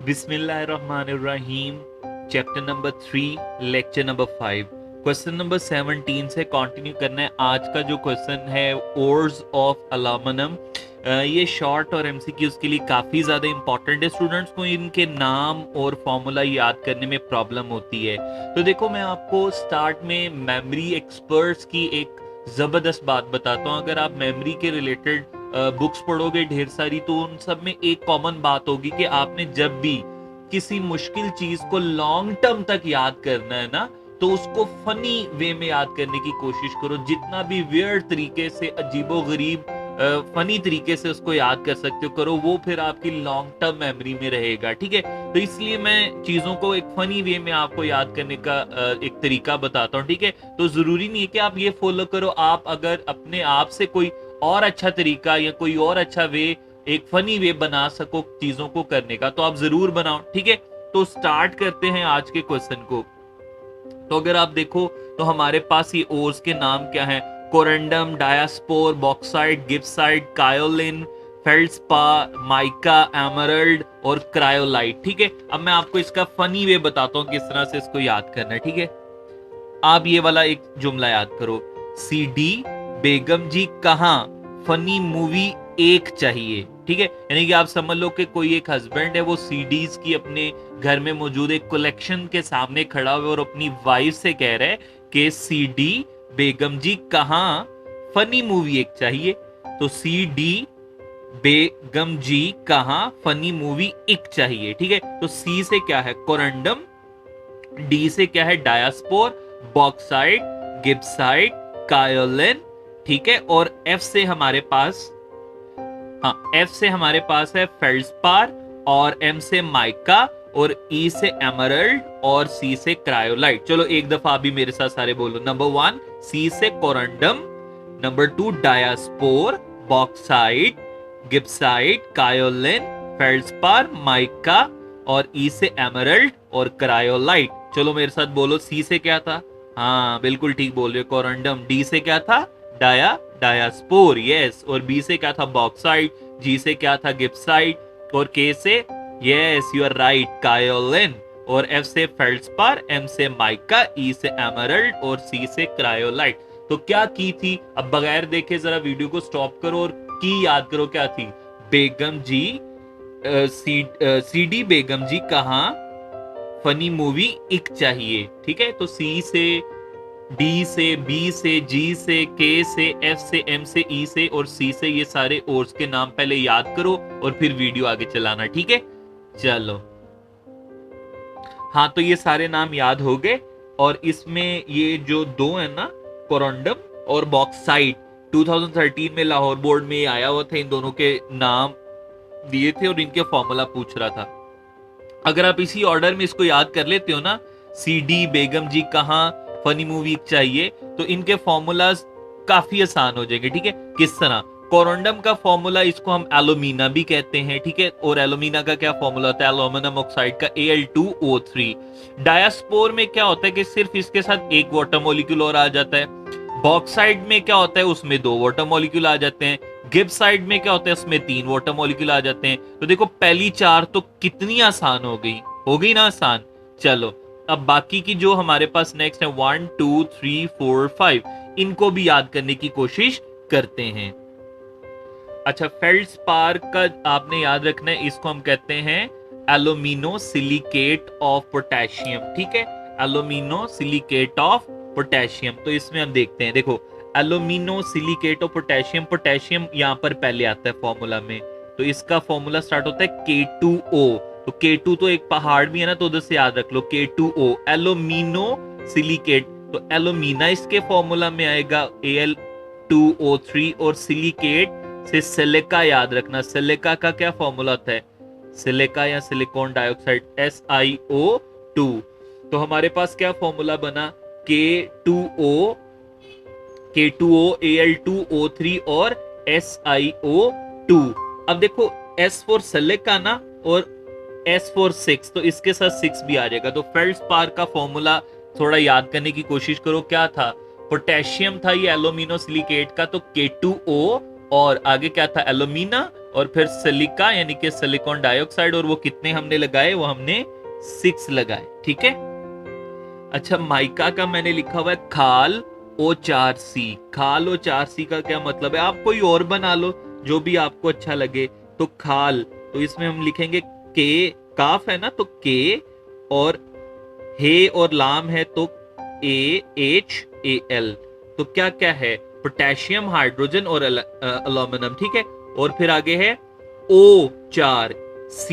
बिस्मिल्लाहिर्रहमानिर्रहीम। Chapter number 3, lecture number 5, question number 17 से continue करना है। आज का जो क्वेश्चन है ओर्स ऑफ एल्यूमिनियम, ये शॉर्ट और एमसीक्यूज के लिए काफ़ी ज़्यादा इंपॉर्टेंट है। स्टूडेंट्स को इनके नाम और फॉर्मूला याद करने में प्रॉब्लम होती है। तो देखो, मैं आपको स्टार्ट में मेमोरी एक्सपर्ट्स की एक ज़बरदस्त बात बताता हूँ। अगर आप मेमोरी के रिलेटेड बुक्स पढ़ोगे ढेर सारी, तो उन सब में एक कॉमन बात होगी कि आपने जब भी किसी मुश्किल चीज को लॉन्ग टर्म तक याद करना है ना, तो उसको फनी वे में याद करने की कोशिश करो। जितना भी वियर्ड तरीके से, अजीबोगरीब फनी तरीके से उसको याद कर सकते हो करो, वो फिर आपकी लॉन्ग टर्म मेमोरी में रहेगा। ठीक है, तो इसलिए मैं चीजों को एक फनी वे में आपको याद करने का एक तरीका बताता हूँ। ठीक है, तो जरूरी नहीं है कि आप ये फॉलो करो। आप अगर अपने आप से कोई और अच्छा तरीका या कोई और अच्छा वे, एक फनी वे बना सको चीजों को करने का, तो आप जरूर बनाओ। ठीक है, तो स्टार्ट करते हैं आज के क्वेश्चन को। तो अगर आप देखो तो हमारे पास ये ओर्स के नाम क्या हैं? कोरंडम, डायास्पोर, बॉक्साइट, गिब्साइट, कायोलिन, फेल्ड्स्पार, माइका, एमरल्ड और क्रायोलाइट। ठीक है, अब मैं आपको इसका फनी वे बताता हूँ किस तरह से इसको याद करना है। ठीक है, आप ये वाला एक जुमला याद करो, सीडी बेगम जी कहाँ फनी मूवी एक चाहिए। ठीक है, यानी कि आप समझ लो कि कोई एक हस्बैंड है, वो सीडीज की अपने घर में मौजूद एक कलेक्शन के सामने खड़ा हुआ और अपनी वाइफ से कह रहा है कि सीडी बेगम जी कहाँ फनी मूवी एक चाहिए। तो सीडी बेगम जी कहाँ फनी मूवी एक चाहिए। ठीक है, तो सी से क्या है? कोरंडम, डी से क्या है? डायास्पोर, बॉक्साइट, गिब्साइट, कायोलिन। ठीक है, और एफ से हमारे पास, हाँ, एफ से हमारे पास है फेल्ड्स्पार, और एम से माइका, और ई से एमरल्ड, और सी से क्रायोलाइट। चलो एक दफा भी मेरे साथ सारे बोलो। नंबर 1 सी से कोरंडम, नंबर 2 डायास्पोर, बॉक्साइट, गिब्साइट, कायोलिन, फेल्ड्स्पार, माइका, और ई से एमरल्ड और क्रायोलाइट। चलो मेरे साथ बोलो, सी से क्या था? हाँ, बिल्कुल ठीक बोल रहे हो, कोरंडम। डी से क्या था? डायास्पोर, यस। और बी से क्या था? बॉक्साइट। जी से क्या था? गिब्साइट। और के से, यस यू आर राइट, कायोलिन। और एफ से फेल्ड्स्पार, एम से माइका, ई से एमरल्ड और सी से क्रायोलाइट। तो क्या की थी? अब बगैर देखे जरा वीडियो को स्टॉप करो और की याद करो क्या थी। बेगम जी, सीडी बेगम जी कहाँ फनी मूवी एक चाहिए। ठीक है, तो सी से, डी से, बी से, जी से, के से, एफ से, एम से, ई से और सी से, ये सारे ओर्स के नाम पहले याद करो और फिर वीडियो आगे चलाना। ठीक है, चलो। हाँ, तो ये सारे नाम याद हो गए। और इसमें ये जो दो है ना, कोरंडम और बॉक्साइट, 2013 में लाहौर बोर्ड में आया हुआ था। इन दोनों के नाम दिए थे और इनके फॉर्मूला पूछ रहा था। अगर आप इसी ऑर्डर में इसको याद कर लेते हो ना, सीडी बेगम जी कहाँ फनी मूवी चाहिए, तो इनके फॉर्मूलाज काफी आसान हो जाएंगे। ठीक है, किस तरह? कोरंडम का फॉर्मूला, इसको हम एलुमिना भी कहते हैं। ठीक है, और एलुमिना का क्या फॉर्मूला होता है? एल्यूमिनियम ऑक्साइड का Al2O3। डायास्पोर में क्या होता है कि सिर्फ इसके साथ एक वाटर मॉलिक्यूल और आ जाता है। बॉक्साइड में क्या होता है? उसमें दो वाटर मॉलिक्यूल आ जाते हैं। गिब्साइड में क्या होता है? उसमें तीन वाटर मॉलिक्यूल आ जाते हैं। तो देखो, पहली चार तो कितनी आसान हो गई ना आसान। चलो, अब बाकी की जो हमारे पास नेक्स्ट है 1 2 3 4 5, इनको भी याद करने की कोशिश करते हैं। अच्छा, फेल्ड्स्पार का आपने याद रखना है, इसको हम कहते हैं एल्यूमिनो सिलिकेट ऑफ पोटेशियम। ठीक है, एल्यूमिनो सिलिकेट ऑफ पोटेशियम। तो इसमें हम देखते हैं, देखो, alumino silicate of potassium, potassium यहाँ पर पहले आता है फॉर्मूला में। तो इसका फॉर्मूला स्टार्ट होता है K2O। तो K2 तो एक पहाड़ भी है ना, तो उधर से याद रख लो, K2O, एल्यूमिनो सिलिकेट। तो एल्यूमिना इसके फॉर्मूला में आएगा Al2O3, और सिलिकेट से सिलिका याद रखना। सिलिका का क्या फॉर्मूला होता है? सिलिका या सिलिकॉन डाइऑक्साइड, SiO2। तो हमारे पास क्या फॉर्मूला बना? K2O, Al2O3 और SiO2। अब देखो, S फॉर सिलिका ना, और S फॉर 6, तो इसके साथ 6 भी आ जाएगा। तो फेल्ड्स्पार का फॉर्मूला थोड़ा याद करने की कोशिश करो, क्या था? पोटेशियम था ये एल्यूमिनो सिलिकेट का, तो K2O, और आगे क्या था? एल्यूमिना, और फिर सिलिका यानी कि सिलिकॉन डाइऑक्साइड, और वो कितने हमने लगाए, वो हमने 6 लगाए। ठीक है। अच्छा, माइका का मैंने लिखा हुआ है खाल O4C। खाल O4C का क्या मतलब है, आप कोई और बना लो जो भी आपको अच्छा लगे। तो खाल, तो इसमें हम लिखेंगे के, काफ है ना तो के, और हे और लाम है तो AHAL। तो क्या क्या है, पोटेशियम, हाइड्रोजन और एल्यूमिनियम। ठीक है। और फिर आगे है O4C,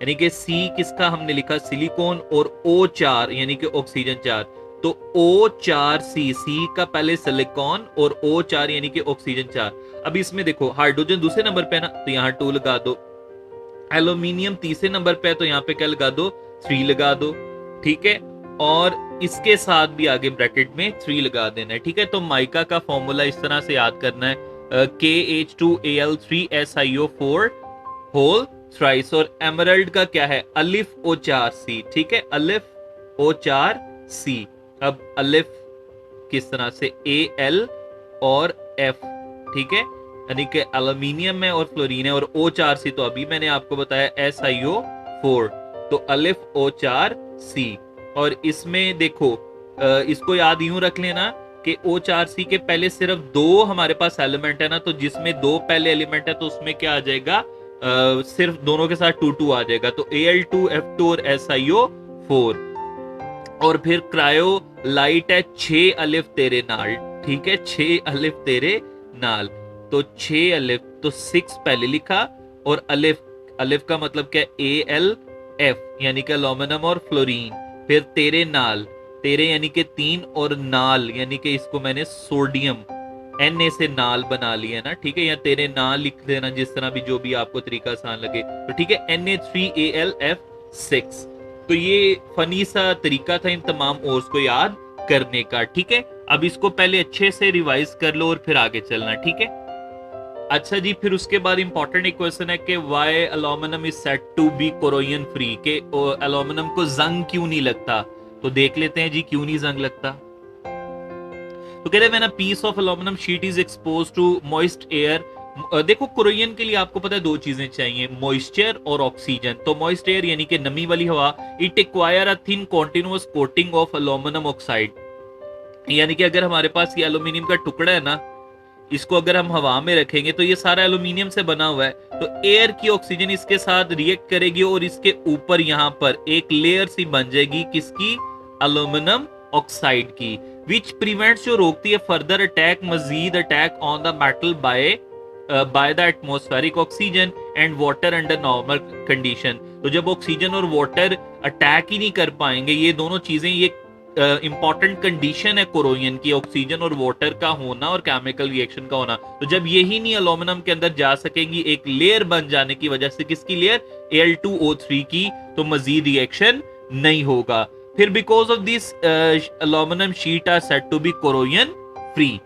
यानी कि सी किसका हमने लिखा, सिलिकॉन, और O4 यानी कि ऑक्सीजन 4। तो O4C, सी का पहले सिलिकॉन और O4 यानी कि ऑक्सीजन 4। अब इसमें देखो हाइड्रोजन दूसरे नंबर पे है ना, तो यहाँ 2 लगा दो। एल्यूमिनियम तीसरे नंबर पे है तो यहाँ पे क्या लगा दो, 3 लगा दो। ठीक है। और इसके साथ भी आगे ब्रैकेट में 3 लगा देना है। ठीक है। तो माइका का फॉर्मूला इस तरह से याद करना है, KH2Al3SiO4 होल थ्राइस। और एमरल्ड का क्या है, अलिफ O4C। ठीक है, अलिफ O4C। अब अलिफ किस तरह से, AL और F। ठीक है, यानी कि एल्यूमिनियम है और फ्लोरीन है, और O4C तो अभी मैंने आपको बताया SiO4। तो अलिफ O4C। और इसमें देखो इसको याद यूं रख लेना कि O4C के पहले सिर्फ 2 हमारे पास एलिमेंट है ना, तो जिसमें 2 पहले एलिमेंट है तो उसमें क्या आ जाएगा, सिर्फ दोनों के साथ 2 आ जाएगा। तो Al2F2 और SiO4। और फिर क्रायो लाइट है 6 अलिफ तेरे नाल। ठीक है, 6 अलिफ तेरे नाल। तो 6 अलिफ, तो 6 पहले लिखा, और अलिफ, अलिफ का मतलब क्या, ALF यानी कि एल्यूमिनियम और फ्लोरीन। फिर तेरे नाल, तेरे यानी कि 3, और नाल यानी कि इसको मैंने सोडियम Na से नाल बना लिया ना। ठीक है, या तेरे नाल लिख देना, जिस तरह भी जो भी आपको तरीका आसान लगे। तो ठीक है, Na3AlF6। तो ये फनी सा तरीका था इन तमाम ओर्स को याद करने का। ठीक है, अब इसको पहले अच्छे से रिवाइज कर लो और फिर आगे चलना। ठीक है। अच्छा जी, फिर उसके बाद इंपॉर्टेंट एक क्वेश्चन है कि why aluminium is said to be corrosion free, के एल्यूमिनियम को जंग क्यों नहीं लगता। तो देख लेते हैं जी, क्यों नहीं जंग लगता। तो कहते हैं when a piece of aluminium sheet is exposed to moist air. देखो कोरोजन के लिए आपको पता है 2 चीजें चाहिए, मॉइस्चर और ऑक्सीजन। तो मॉइस्ट एयर यानी कि नमी वाली हवा, it acquire a thin continuous coating of aluminium oxide. यानी कि अगर हमारे पास ये एल्यूमिनियम का टुकड़ा है ना, इसको अगर हम हवा में रखेंगे तो ये सारा एल्यूमिनियम से बना हुआ है, तो एयर की ऑक्सीजन इसके साथ रिएक्ट करेगी और इसके ऊपर यहाँ पर एक लेयर सी बन जाएगी, किसकी, एल्यूमिनियम ऑक्साइड की, विच प्रिवेंट्स, जो रोकती है फर्दर अटैक, मजीद attack on the metal by the atmospheric oxygen and water under normal condition. तो जब ऑक्सीजन और वाटर अटैक ही नहीं कर पाएंगे, ये दोनों चीजें, ये इंपॉर्टेंट कंडीशन है कोरोजन की, ऑक्सीजन और वाटर का होना और केमिकल रिएक्शन का होना। तो जब यही नहीं एल्यूमिनियम के अंदर जा सकेंगी एक लेयर बन जाने की वजह से, किसकी लेयर, Al2O3 की, तो मजीद रिएक्शन नहीं होगा। फिर because of this aluminium sheet are said to be corrosion free.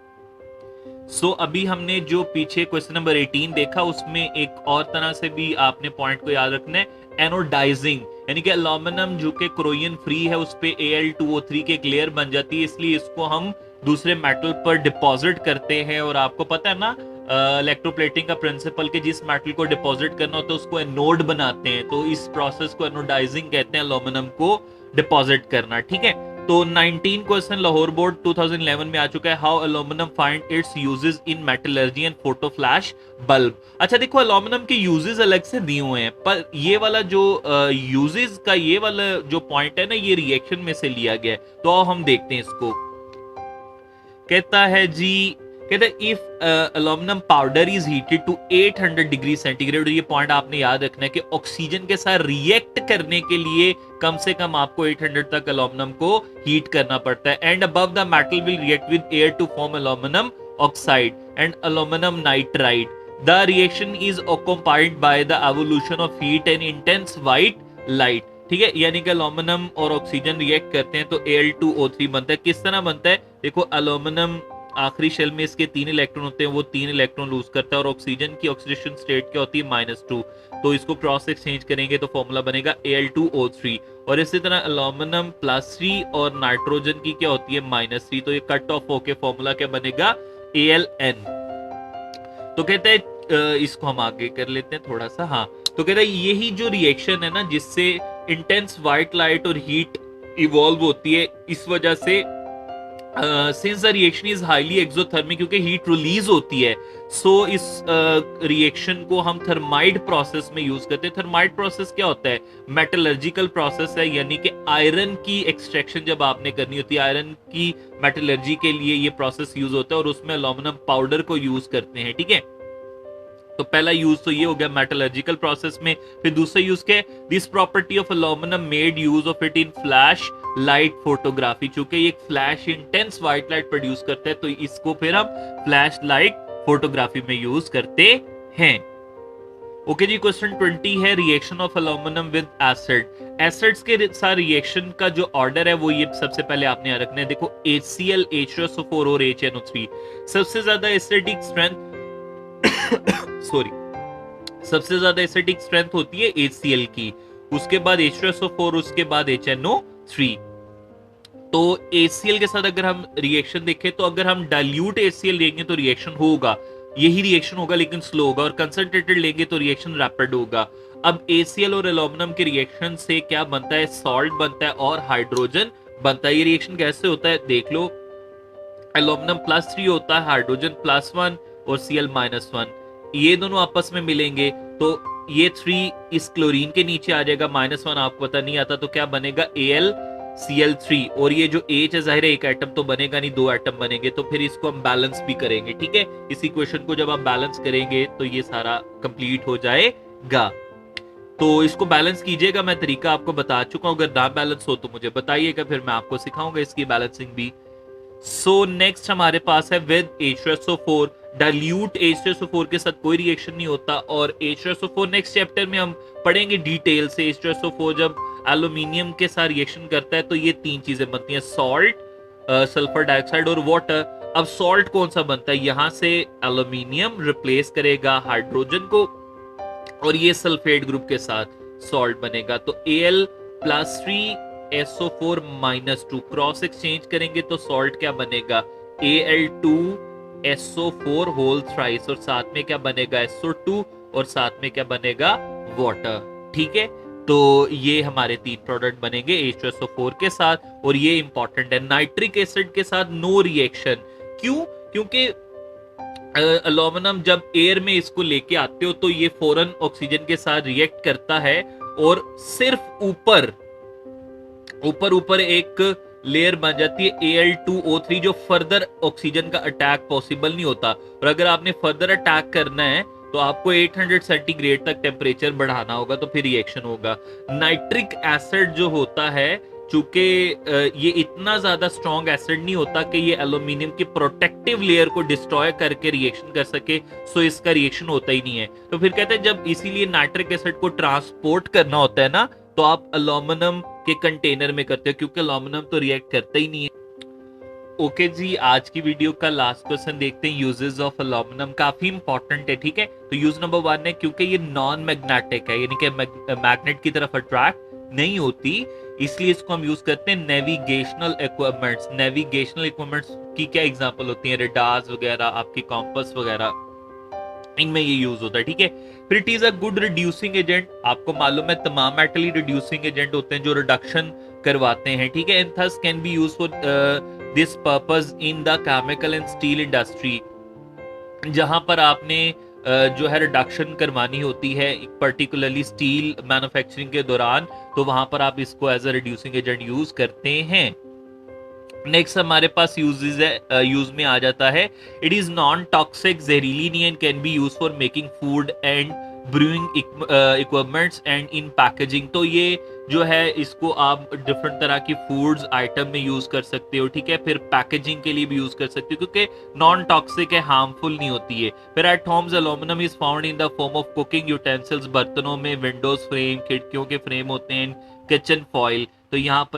So अभी हमने जो पीछे क्वेश्चन नंबर 18 देखा, उसमें एक और तरह से भी आपने पॉइंट को याद रखना है, एनोडाइजिंग, यानी कि एल्यूमिनियम जो कि कोरोजन फ्री है उस पे Al2O3 की एक लेयर बन जाती है, इसलिए इसको हम दूसरे मेटल पर डिपॉजिट करते हैं। और आपको पता है ना इलेक्ट्रोप्लेटिंग का प्रिंसिपल, के जिस मेटल को डिपॉजिट करना होता है उसको एनोड बनाते हैं, तो इस प्रोसेस को एनोडाइजिंग कहते हैं, एल्यूमिनियम को डिपॉजिट करना। ठीक है। तो 19 क्वेश्चन लाहौर बोर्ड 2011 में आ चुका है, how aluminium find its uses in metallurgy and photo flash bulb. अच्छा देखो, एल्यूमिनियम के यूजेस अलग से दिए हुए हैं, पर ये वाला जो यूजेस का ये वाला जो पॉइंट है ना, ये रिएक्शन में से लिया गया है। तो आओ हम देखते हैं इसको। कहता है जी, कहते हैं if aluminium powder is heated to 800 degree centigrade. ये पॉइंट आपने याद रखना है कि ऑक्सीजन के साथ रिएक्ट करने के लिए कम से कम आपको 800 तक एल्यूमिनियम को हीट करना पड़ता है। And above the metal will react with air to form aluminium oxide and aluminium nitride. The reaction is accompanied by the evolution of heat and intense white light. ठीक है, यानी कि एल्यूमिनियम और oxygen react करते हैं तो Al2O3 बनता है। किस तरह बनता है, देखो एल्यूमिनियम आखिरी शेल में इसके 3 इलेक्ट्रॉन होते हैं, वो 3 इलेक्ट्रॉन लूज करता है, और ऑक्सीजन की ऑक्सीडेशन स्टेट क्या होती है, -2। तो इसको क्रॉस एक्सचेंज करेंगे तो फॉर्मूला बनेगा Al2O3। और इसी तरह एल्यूमिनियम +3 और नाइट्रोजन की क्या होती है, -3। तो ये कट ऑफ होके फॉर्मूला क्या बनेगा, Aln। तो कहते हैं इसको हम आगे कर लेते हैं थोड़ा सा। हाँ, तो कहता है यही जो रिएक्शन है ना जिससे इंटेंस व्हाइट लाइट और हीट इवॉल्व होती है, इस वजह से since the reaction is highly exothermic, क्योंकि हीट रिलीज होती है, सो इस रिएक्शन को हम थर्माइड प्रोसेस में यूज करते हैं। थर्माइड प्रोसेस क्या होता है? मेटलर्जिकल प्रोसेस है, यानी कि आयरन की एक्सट्रैक्शन जब आपने करनी होती है, आयरन की मेटलर्जी के लिए ये प्रोसेस यूज होता है और उसमें एल्यूमिनियम पाउडर को यूज करते हैं। ठीक है, तो पहला यूज तो ये हो गया मेटलर्जिकल प्रोसेस में। फिर दूसरा यूज क्या है? This property of aluminium made use of it in flash light photography. चूंकि ये flash intense white light produce करता है, तो इसको फिर हम फ्लैश लाइट फोटोग्राफी में यूज करते हैं। ओके जी, क्वेश्चन 20 है reaction of aluminium with acid. Acids के साथ रिएक्शन का जो ऑर्डर है वो ये सबसे पहले आपने यहाँ रखना है। देखो HCl, H2SO4 और HNO3 सबसे ज्यादा एसिडिक स्ट्रेंथ सॉरी सबसे ज्यादा एसिडिक स्ट्रेंथ होती है HCl की, उसके बाद H2SO4, उसके बाद HNO3। तो HCl के साथ अगर हम रिएक्शन देखें, तो अगर हम डाइल्यूट HCl लेंगे तो रिएक्शन होगा, यही रिएक्शन होगा लेकिन स्लो होगा, और कंसंट्रेटेड लेंगे तो रिएक्शन रैपिड होगा। अब HCl और एल्यूमिनियम के रिएक्शन से क्या बनता है? सॉल्ट बनता है और हाइड्रोजन बनता है। ये रिएक्शन कैसे होता है देख लो, एल्यूमिनियम +3 होता है, हाइड्रोजन +1 और Cl-1, ये दोनों आपस में मिलेंगे तो ये 3 इस क्लोरीन के नीचे आ जाएगा, -1 आपको पता नहीं आता, तो क्या बनेगा? AlCl3। और ये जो H है, जाहिर है एक एटम तो बनेगा नहीं, 2 एटम बनेंगे, तो फिर इसको हम बैलेंस भी करेंगे। ठीक है, इस इक्वेशन को जब आप बैलेंस करेंगे तो ये सारा कंप्लीट हो जाएगा। तो इसको बैलेंस कीजिएगा, मैं तरीका आपको बता चुका हूं, अगर ना बैलेंस हो तो मुझे बताइएगा, फिर मैं आपको सिखाऊंगा इसकी बैलेंसिंग भी। सो नेक्स्ट हमारे पास है विद H2SO4। डाइल्यूट H2SO4 के साथ कोई रिएक्शन नहीं होता, और H2SO4 नेक्स्ट चैप्टर में हम पढ़ेंगे डिटेल से। H2SO4 जब एल्यूमिनियम के साथ रिएक्शन करता है तो ये 3 चीजें बनती हैं, सॉल्ट, सल्फर डाइऑक्साइड और वाटर। अब सॉल्ट कौन सा बनता है? यहां से एल्यूमिनियम रिप्लेस करेगा हाइड्रोजन को, और ये सल्फेट ग्रुप के साथ सॉल्ट बनेगा, तो Al+3SO4-2 क्रॉस एक्सचेंज करेंगे तो सॉल्ट क्या बनेगा? Al2SO4 होल थ्राइस, और साथ में क्या बनेगा? SO2, और साथ में क्या बनेगा? वाटर। ठीक है, तो ये हमारे 3 प्रोडक्ट बनेंगे H2SO4 के साथ, और ये इंपॉर्टेंट है। नाइट्रिक एसिड के साथ नो रिएक्शन, क्यों? क्योंकि एल्यूमिनियम जब एयर में इसको लेके आते हो तो ये फौरन ऑक्सीजन के साथ रिएक्ट करता है, और सिर्फ ऊपर एक लेयर बन जाती है Al2O3, जो फर्दर ऑक्सीजन का अटैक पॉसिबल नहीं होता। और अगर आपने फर्दर अटैक करना है तो आपको 800 सेंटीग्रेड तक टेम्परेचर बढ़ाना होगा, तो फिर रिएक्शन होगा। नाइट्रिक एसिड जो होता है, चूंकि ये इतना ज्यादा स्ट्रॉन्ग एसिड नहीं होता कि ये एल्यूमिनियम की प्रोटेक्टिव लेयर को डिस्ट्रॉय करके रिएक्शन कर सके, सो इसका रिएक्शन होता ही नहीं है। तो फिर कहते हैं जब इसीलिए नाइट्रिक एसिड को ट्रांसपोर्ट करना होता है ना, तो आप एल्यूमिनियम के कंटेनर में करते हो, क्योंकि एल्यूमिनियम तो रिएक्ट करता ही नहीं है। ओके जी, आज की वीडियो का लास्ट क्वेश्चन देखते हैं, यूजेस ऑफ एल्यूमिनियम। काफी इंपॉर्टेंट है। ठीक है, तो यूज नंबर 1 है, क्योंकि ये नॉन मैग्नेटिक है, यानी कि मैग्नेट की तरफ अट्रैक्ट नहीं होती, इसलिए इसको हम यूज करते हैं नेविगेशनल इक्विपमेंट्स। नेविगेशनल इक्विपमेंट्स की क्या एग्जांपल होती है? रेडार्स वगैरह, आपकी कॉम्पस वगैरह, इनमें ये यूज होता है। ठीक है, फिर it is a good reducing agent. आपको मालूम है तमाम मेटल ही रिड्यूसिंग एजेंट होते हैं जो रिडक्शन करवाते हैं। ठीक है, and thus can be used for this purpose in the chemical and steel industry. जहां पर आपने जो है रिडक्शन करवानी होती है, पर्टिकुलरली स्टील मैन्युफैक्चरिंग के दौरान, तो वहां पर आप इसको as a reducing agent use करते हैं। नेक्स्ट हमारे पास यूजेस है, यूज में आ जाता है, इट इज नॉन टॉक्सिक, जहरीली नहीं, and can be use for making food and brewing equipments and in packaging. तो ये जो है इसको आप डिफरेंट तरह की फूड्स आइटम में यूज कर सकते हो। ठीक है, फिर पैकेजिंग के लिए भी यूज कर सकते हो, क्योंकि नॉन टॉक्सिक है, हार्मफुल नहीं होती है। फिर eight Holmes aluminium is found in the form of cooking utensils, बर्तनों में, विंडोज फ्रेम, खिड़कियों के फ्रेम होते हैं, किचन फॉइल। तो यहाँ पर